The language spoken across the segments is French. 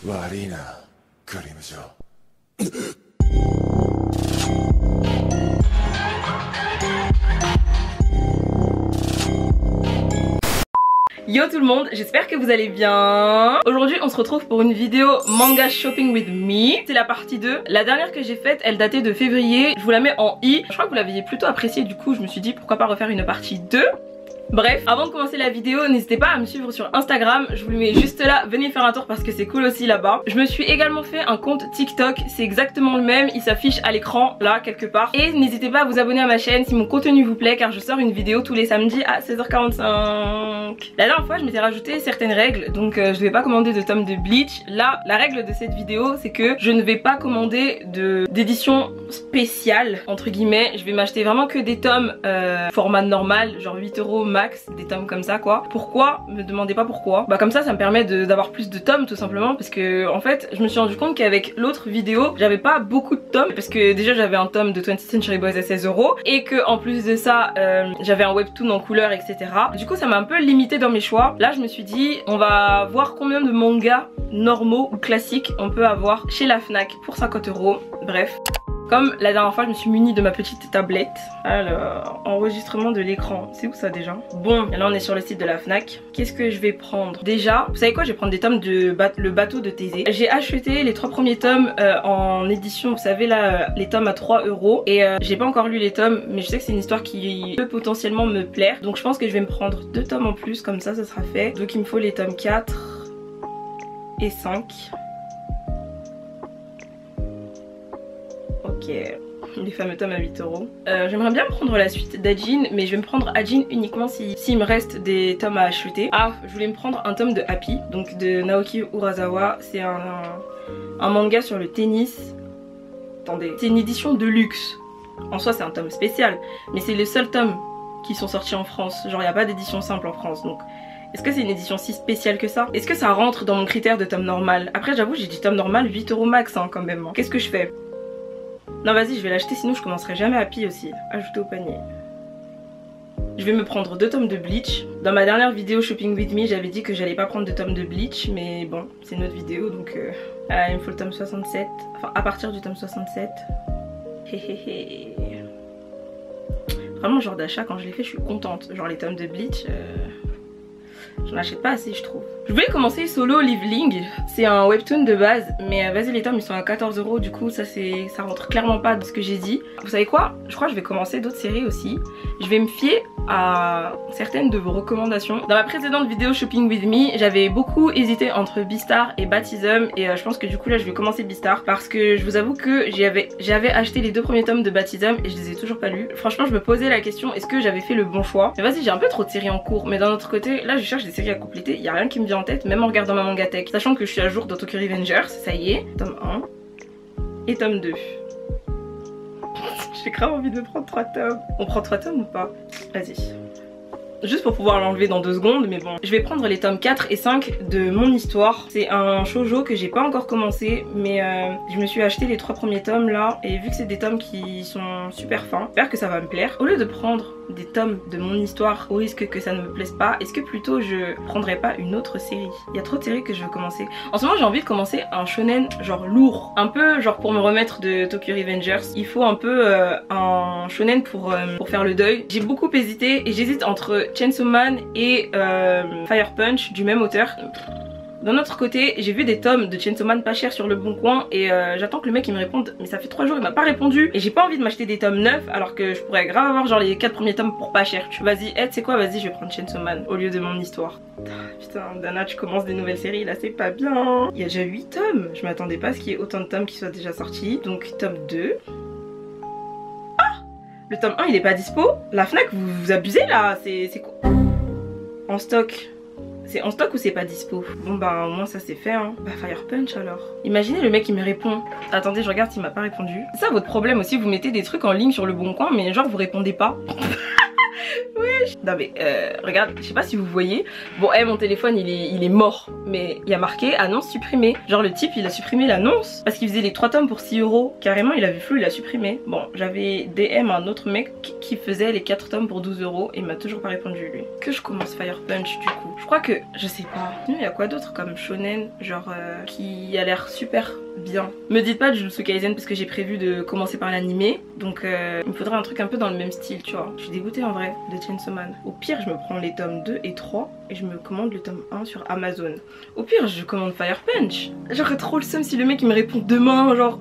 Marina, 그림이죠. Yo tout le monde, j'espère que vous allez bien. Aujourd'hui on se retrouve pour une vidéo manga shopping with me. C'est la partie 2. La dernière que j'ai faite, elle datait de février. Je vous la mets en i. Je crois que vous l'aviez plutôt appréciée, du coup je me suis dit pourquoi pas refaire une partie 2. Bref, avant de commencer la vidéo, n'hésitez pas à me suivre sur Instagram, je vous le mets juste là, venez faire un tour parce que c'est cool aussi là-bas. Je me suis également fait un compte TikTok, c'est exactement le même, il s'affiche à l'écran, là, quelque part. Et n'hésitez pas à vous abonner à ma chaîne si mon contenu vous plaît, car je sors une vidéo tous les samedis à 16h45. La dernière fois, je m'étais rajouté certaines règles, donc je vais pas commander de tome de Bleach. Là, la règle de cette vidéo, c'est que je ne vais pas commander d'édition spéciale, entre guillemets. Je vais m'acheter vraiment que des tomes format normal, genre 8 € max, des tomes comme ça quoi. Pourquoi? Me demandez pas pourquoi. Bah comme ça me permet d'avoir plus de tomes tout simplement, parce que en fait je me suis rendu compte qu'avec l'autre vidéo j'avais pas beaucoup de tomes, parce que déjà j'avais un tome de 20th Century Boys à 16 € et que en plus de ça j'avais un webtoon en couleur, etc. Du coup ça m'a un peu limité dans mes choix. Là je me suis dit on va voir combien de mangas normaux ou classiques on peut avoir chez la Fnac pour 50 €. Bref, comme la dernière fois je me suis munie de ma petite tablette. Alors, enregistrement de l'écran, c'est où ça déjà? Bon, et là on est sur le site de la Fnac. Qu'est-ce que je vais prendre? Déjà, vous savez quoi, je vais prendre des tomes de le bateau de Thésée. J'ai acheté les 3 premiers tomes en édition, vous savez là, les tomes à 3 €. Et j'ai pas encore lu les tomes, mais je sais que c'est une histoire qui peut potentiellement me plaire. Donc je pense que je vais me prendre 2 tomes en plus, comme ça sera fait. Donc il me faut les tomes 4 et 5. Ok, les fameux tomes à 8 €. J'aimerais bien prendre la suite d'Ajin, mais je vais me prendre Ajin uniquement s'il me reste des tomes à acheter. Ah, je voulais me prendre un tome de Happy, donc de Naoki Urasawa. C'est un manga sur le tennis. Attendez, c'est une édition de luxe. En soi c'est un tome spécial, mais c'est les seuls tomes qui sont sortis en France. Genre il n'y a pas d'édition simple en France, donc est-ce que c'est une édition si spéciale que ça? Est-ce que ça rentre dans mon critère de tome normal? Après j'avoue j'ai dit tome normal 8 € max hein, quand même. Qu'est-ce que je fais? Non vas-y je vais l'acheter, sinon je commencerai jamais Happy aussi. Ajouter au panier. Je vais me prendre 2 tomes de Bleach. Dans ma dernière vidéo Shopping With Me j'avais dit que j'allais pas prendre de tomes de Bleach, mais bon c'est une autre vidéo donc il me faut le tome 67. Enfin à partir du tome 67. Vraiment genre d'achat quand je l'ai fait je suis contente. Genre les tomes de Bleach j'en achète pas assez je trouve. Je voulais commencer Solo Leveling, c'est un webtoon de base, mais vas-y les tomes ils sont à 14 € du coup ça rentre clairement pas de ce que j'ai dit. Vous savez quoi? Je crois que je vais commencer d'autres séries aussi. Je vais me fier à certaines de vos recommandations. Dans ma précédente vidéo Shopping With Me, j'avais beaucoup hésité entre Beastar et Baptism et je pense que du coup là je vais commencer Beastar parce que je vous avoue que j'avais acheté les 2 premiers tomes de Baptism et je les ai toujours pas lus. Franchement je me posais la question, est-ce que j'avais fait le bon choix? Mais vas-y j'ai un peu trop de séries en cours, mais d'un autre côté là je cherche des séries à compléter, il y a rien qui me vient en tête même en regardant ma mangatech, sachant que je suis à jour dans Tokyo Revengers, ça y est, tome 1 et tome 2. J'ai grave envie de prendre 3 tomes. On prend 3 tomes ou pas? Vas-y. Juste pour pouvoir l'enlever dans 2 secondes, mais bon. Je vais prendre les tomes 4 et 5 de Mon Histoire. C'est un shoujo que j'ai pas encore commencé, mais je me suis acheté les 3 premiers tomes là. Et vu que c'est des tomes qui sont super fins, j'espère que ça va me plaire. Au lieu de prendre des tomes de Mon Histoire au risque que ça ne me plaise pas, est-ce que plutôt je prendrais pas une autre série? Il y a trop de séries que je veux commencer. En ce moment j'ai envie de commencer un shonen genre lourd. Un peu genre pour me remettre de Tokyo Revengers. Il faut un peu un shonen pour faire le deuil. J'ai beaucoup hésité et j'hésite entre Chainsaw Man et Fire Punch du même auteur. D'un autre côté, j'ai vu des tomes de Chainsaw Man pas cher sur le bon coin et j'attends que le mec il me réponde, mais ça fait 3 jours il m'a pas répondu et j'ai pas envie de m'acheter des tomes neufs alors que je pourrais grave avoir genre les 4 premiers tomes pour pas cher. Vas-y, c'est quoi? Vas-y, je vais prendre Chainsaw Man au lieu de Mon Histoire. Putain, Dana, tu commences des nouvelles séries là, c'est pas bien. Il y a déjà 8 tomes, je m'attendais pas à ce qu'il y ait autant de tomes qui soient déjà sortis. Donc tome 2. Ah, le tome 1 il est pas dispo. La Fnac vous abusez là, c'est quoi? En stock. C'est en stock ou c'est pas dispo? Bon bah au moins ça c'est fait hein. Bah Fire Punch alors. Imaginez le mec il me répond. Attendez je regarde s'il m'a pas répondu. C'est ça votre problème aussi, vous mettez des trucs en ligne sur le bon coin mais genre vous répondez pas. Oui wesh. Non mais regarde, je sais pas si vous voyez. Bon mon téléphone il est mort. Mais il y a marqué annonce supprimée. Genre le type il a supprimé l'annonce parce qu'il faisait les 3 tomes pour 6 €. Carrément il avait flou, il a supprimé. Bon j'avais DM un autre mec qui faisait les 4 tomes pour 12 € et il m'a toujours pas répondu lui. Que je commence Fire Punch du coup. Je crois que, je sais pas. Il y a quoi d'autre comme shonen genre qui a l'air super bien. Me dites pas de Jujutsu Kaisen parce que j'ai prévu de commencer par l'animé. Donc il me faudrait un truc un peu dans le même style tu vois. Je suis dégoûtée en vrai de Chainsaw Man. Au pire je me prends les tomes 2 et 3 et je me commande le tome 1 sur Amazon. Au pire je commande Fire Punch. J'aurais trop le seum si le mec il me répond demain genre.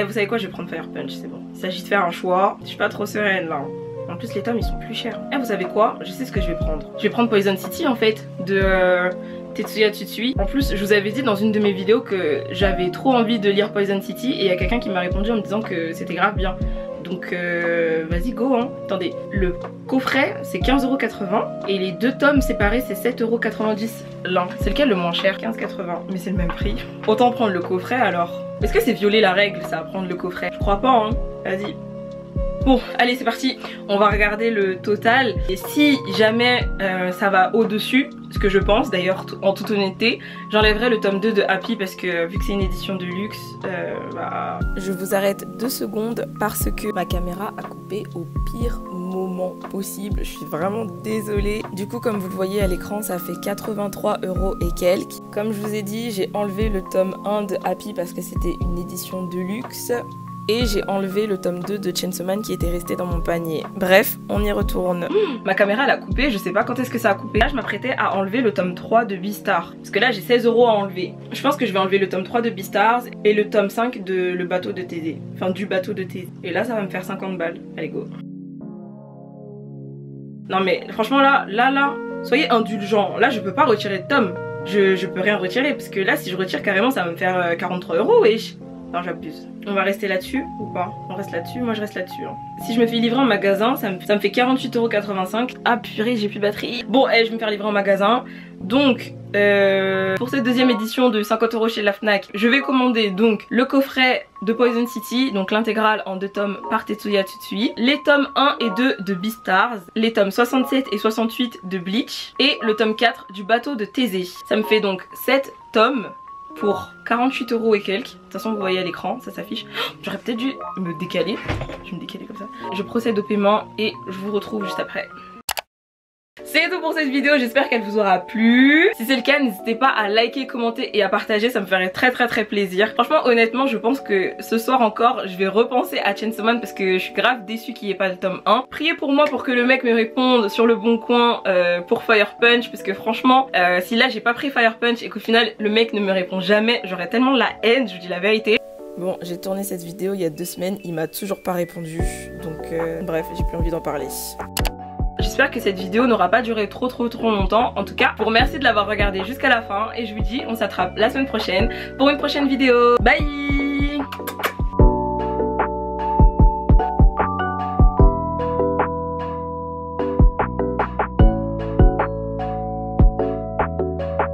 Vous savez quoi, je vais prendre Fire Punch, c'est bon. Il s'agit de faire un choix. Je suis pas trop sereine là. En plus les tomes ils sont plus chers. Vous savez quoi, je sais ce que je vais prendre. Je vais prendre Poison City en fait de Tetsuya Tsutsui. En plus je vous avais dit dans une de mes vidéos que j'avais trop envie de lire Poison City et il y a quelqu'un qui m'a répondu en me disant que c'était grave bien. Donc vas-y go hein. Attendez, le coffret c'est 15,80 € et les 2 tomes séparés c'est 7,90 € l'un. C'est lequel le moins cher? 15,80 €, mais c'est le même prix. Autant prendre le coffret alors. Est-ce que c'est violer la règle ça, prendre le coffret? Je crois pas hein. Vas-y. Bon, allez c'est parti, on va regarder le total et si jamais ça va au-dessus, ce que je pense d'ailleurs en toute honnêteté, j'enlèverai le tome 2 de Happy parce que vu que c'est une édition de luxe, bah... Je vous arrête 2 secondes parce que ma caméra a coupé au pire moment possible, je suis vraiment désolée. Du coup comme vous le voyez à l'écran ça fait 83 € et quelques. Comme je vous ai dit j'ai enlevé le tome 1 de Happy parce que c'était une édition de luxe. Et j'ai enlevé le tome 2 de Chainsaw Man qui était resté dans mon panier. Bref, on y retourne. Ma caméra elle a coupé, je sais pas quand est-ce que ça a coupé. Là je m'apprêtais à enlever le tome 3 de Beastars. Parce que là j'ai 16 € à enlever. Je pense que je vais enlever le tome 3 de Beastars et le tome 5 de Le Bateau de Thésée. Enfin du Bateau de Thésée. Et là ça va me faire 50 balles. Allez go. Non mais franchement là, soyez indulgents. Là je peux pas retirer de tome. Je peux rien retirer parce que là si je retire carrément ça va me faire 43 € wesh. Non j'abuse. On va rester là-dessus ou pas? On reste là-dessus? Moi je reste là-dessus hein. Si je me fais livrer en magasin ça me fait 48,85 €. Ah purée j'ai plus de batterie. Bon je vais me faire livrer en magasin. Donc pour cette deuxième édition de 50 € chez la Fnac, je vais commander donc le coffret de Poison City, donc l'intégrale en 2 tomes par Tetsuya Tsutsui, les tomes 1 et 2 de Beastars, les tomes 67 et 68 de Bleach et le tome 4 du Bateau de Thésée. Ça me fait donc 7 tomes pour 48 € et quelques. De toute façon vous voyez à l'écran, ça s'affiche. J'aurais peut-être dû me décaler. Je vais me décaler comme ça. Je procède au paiement et je vous retrouve juste après. C'est tout pour cette vidéo, j'espère qu'elle vous aura plu. Si c'est le cas, n'hésitez pas à liker, commenter et à partager, ça me ferait très plaisir. Franchement, honnêtement, je pense que ce soir encore, je vais repenser à Chainsaw Man parce que je suis grave déçue qu'il n'y ait pas le tome 1. Priez pour moi pour que le mec me réponde sur le bon coin pour Fire Punch parce que franchement, si là j'ai pas pris Fire Punch et qu'au final le mec ne me répond jamais, j'aurais tellement la haine, je vous dis la vérité. Bon, j'ai tourné cette vidéo il y a 2 semaines, il m'a toujours pas répondu, donc bref, j'ai plus envie d'en parler. J'espère que cette vidéo n'aura pas duré trop longtemps. En tout cas, je vous remercie de l'avoir regardé jusqu'à la fin et je vous dis on s'attrape la semaine prochaine pour une prochaine vidéo. Bye!